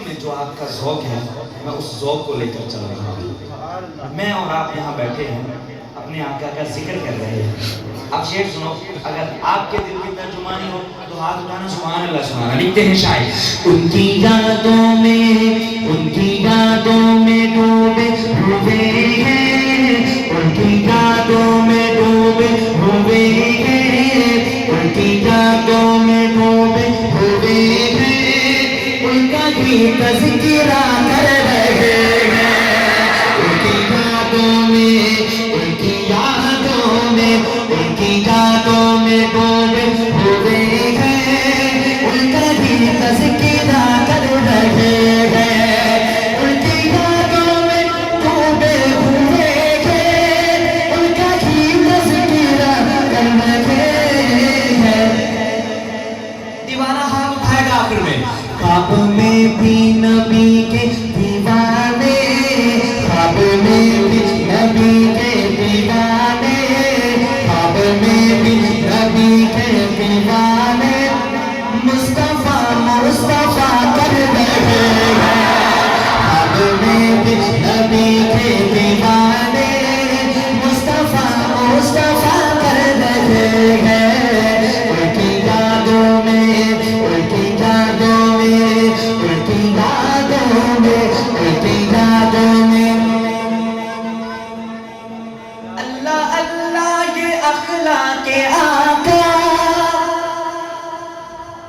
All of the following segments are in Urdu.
میں جو آپ کا ذوق ہے میں اس ذوق کو لے کر چل رہا ہوں. میں اور آپ یہاں بیٹھے ہیں اپنے آقا کا ذکر کر رہے ہیں. اب شعر سنو, اگر آپ کے دل کی ترجمانی ہو تو ہاتھ اٹھانا سبحان اللہ سبحان اللہ. لکھتے ہیں شاعر ان کی یادوں میں ڈوبے ہوئے ہیں, ان کی یادوں میں ڈوبے ہوئے ہیں, ان کی یادوں میں ڈوبے ہوئے ہیں, ان کا بھی تذکرہ کر رہے ہیں. ان کی یادوں میں, ان کی یادوں میں, ان کی یادوں میں ڈوبے ہوئے ہیں, ان کا بھی تذکرہ کر رہے ہیں. ان کی یادوں میں ڈوبے ہوئے ہیں, ان کا بھی تذکرہ کر رہے ہیں. دیوانہ ہاتھ اٹھائے گا آخر میں. خواب میں بھی نبی کے دیوانے, خواب میں بھی نبی کے دیوانے, خواب میں بھی نبی کے دیوانے, مصطفیٰ مصطفیٰ کر رہے ہیں. خواب میں بھی نبی کے دیوانے, مصطفیٰ مصطفیٰ کر رہے ہیں. ان کی یادوں میں, ان کی یادوں میں, ان کی یادوں میں, ان کی یادوں میں. اللہ اللہ یہ اخلاق آقا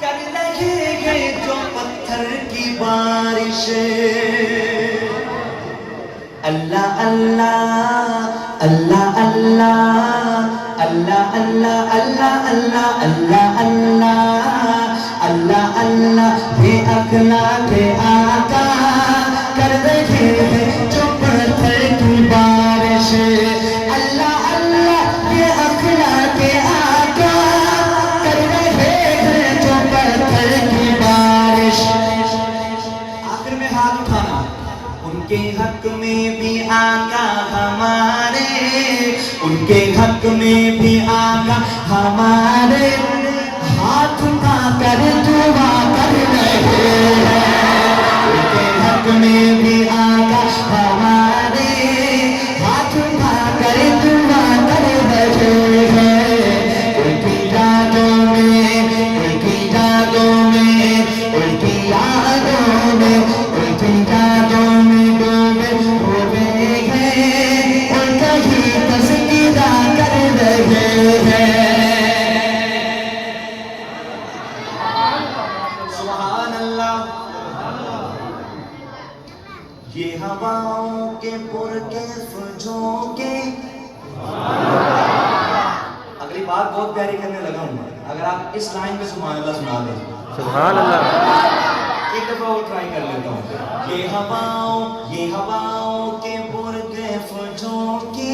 کر رہے ہیں جو پتھر کی بارش. اللہ اللہ اللہ اللہ اللہ اللہ اللہ اللہ اللہ اللہ اللہ اللہ یہ اخلاق آقا کر رہے ہیں جو پتھر کی بارش. اللہ اللہ یہ اخلاق آقا کر رہے ہیں جو پتھر کی بارش. آخر میں ہاتھ اٹھانا. ان کے حق میں بھی آقا ہمارے, ان کے حق میں بھی آقا ہمارے, ہاتھ اٹھا کر دعا کر رہے ہیں. ان کے حق میں بھی آقا ہمارے, ہاتھ اٹھا کر دعا کر رہے ہیں. ان کی یادوں میں, ان کی یادوں میں, ان کی یادوں میں, ان کی یادوں میں ڈوبے ہوئے ہیں, ان کا ہی تذکرہ کر رہے ہیں. سبحان اللہ. یہ ہواؤں کے پرکیف جھونکے. اگلی بات بہت پیاری کرنے لگا ہوں. اگر آپ اس لائن پہ سبحان اللہ سنا دیں. سبحان اللہ. ایک دفعہ اور ٹرائی کر لیتا ہوں. یہ ہواؤں کے پرکیف جھونکے.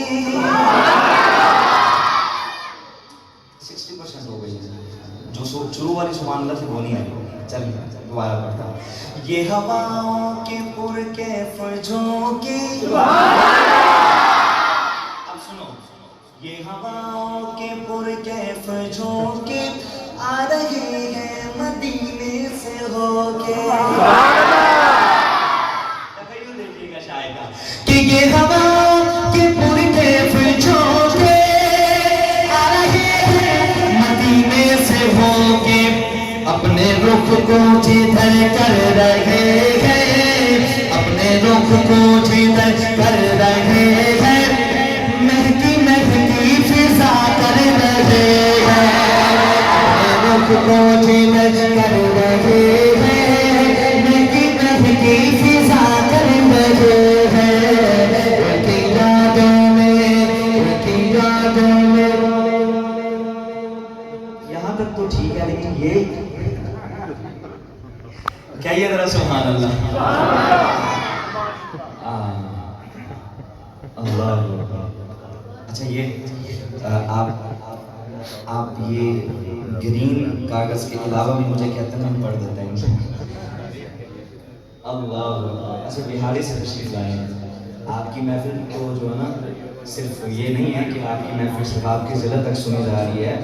60% ہو گئی. جو شروع والی سبحان اللہ تھی وہ نہیں آئی. چلیے دوبارہ پڑھتا ہوں. یہ ہواؤں کے پرکیف جھونکے. اب سنو. یہ ہواؤں کے پرکیف جھونکے آ رہے ہیں مدینے سے ہو کے. تخیل دیکھیے گا شاید کہ یہ ہواؤں کے پرکیف جھونکے آ رہے ہیں مدینے سے ہو کے. اپنے رخ کو جدھر کر رہے ہیں, اپنے رخ کو جدھر کر رہے ہیں, مہکی مہکی فضا کر رہے ہیں. اپنے رخ کو جدھر کر رہے ہیں, مہکی مہکی فضا کر رہے ہیں. ان کی یادوں میں, ان کی یادوں میں. یہاں تک تو ٹھیک ہے, لیکن یہ کیا یہ ذرا سبحان اللہ. اللہ. اچھا یہ آپ یہ گرین کاغذ کے علاوہ بھی مجھے کہتے ہیں میں پڑھ دیتا ہوں. اللہ. اچھا بہاری سے تشریف لائے ہیں. آپ کی محفل کو جو ہے نا صرف یہ نہیں ہے کہ آپ کی محفل صرف آپ کے ضلع تک سنی جا رہی ہے,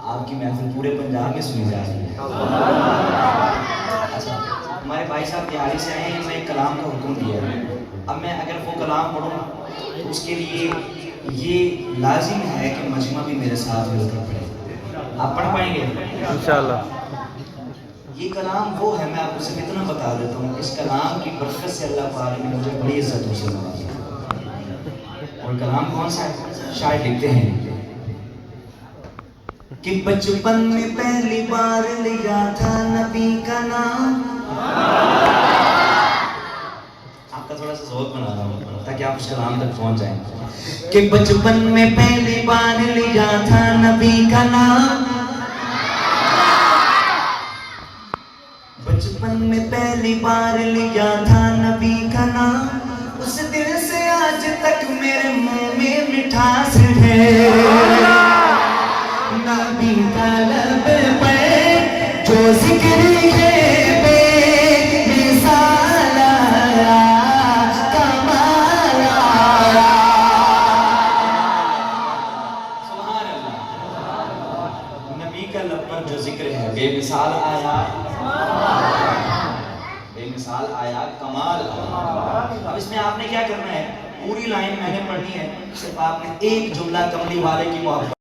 آپ کی محفل پورے پنجاب میں سنی جا رہی ہے. اچھا ہمارے بھائی بھائی صاحب دیہڑی سے آئے ہیں، میں کلام کا حکم دیا ہے، اب میں اگر وہ کلام پڑھوں تو اس کے لیے یہ لازم ہے کہ مجمع بھی میرے ساتھ مل کر پڑھے. آپ پڑھ پائیں گے؟ انشاءاللہ. یہ کلام وہ ہے، میں آپ کو صرف اتنا بتا دیتا ہوں، اس کلام کی برکت سے اللہ پاک نے مجھے بڑی عزتوں سے نوازا. اور کلام کون سا ہے؟ شاعر لکھتے ہیں کہ بچپن میں پہلی بار لیا تھا نبی کا نام. آپ کا تھوڑا سا ذوق بنا رہا ہوں تاکہ آپ اس کلام تک پہنچ جائیں. کہ بچپن میں پہلی بار لیا تھا نبی کا نام، بچپن میں پہلی بار لیا تھا نبی کا نام، اس دل سے آج تک میرے منہ میں مٹھاس ہے. نبی کا لب پہ جو ذکر ہے بے مثال آیا، کمال آیا. سبحان اللہ. نبی کا لب پر جو ذکر ہے بے مثال آیا، بے مثال آیا، کمال آیا. اب اس میں آپ نے کیا کرنا ہے، پوری لائن میں نے پڑھنی ہے، صرف آپ نے ایک جملہ کملی والے کی محبت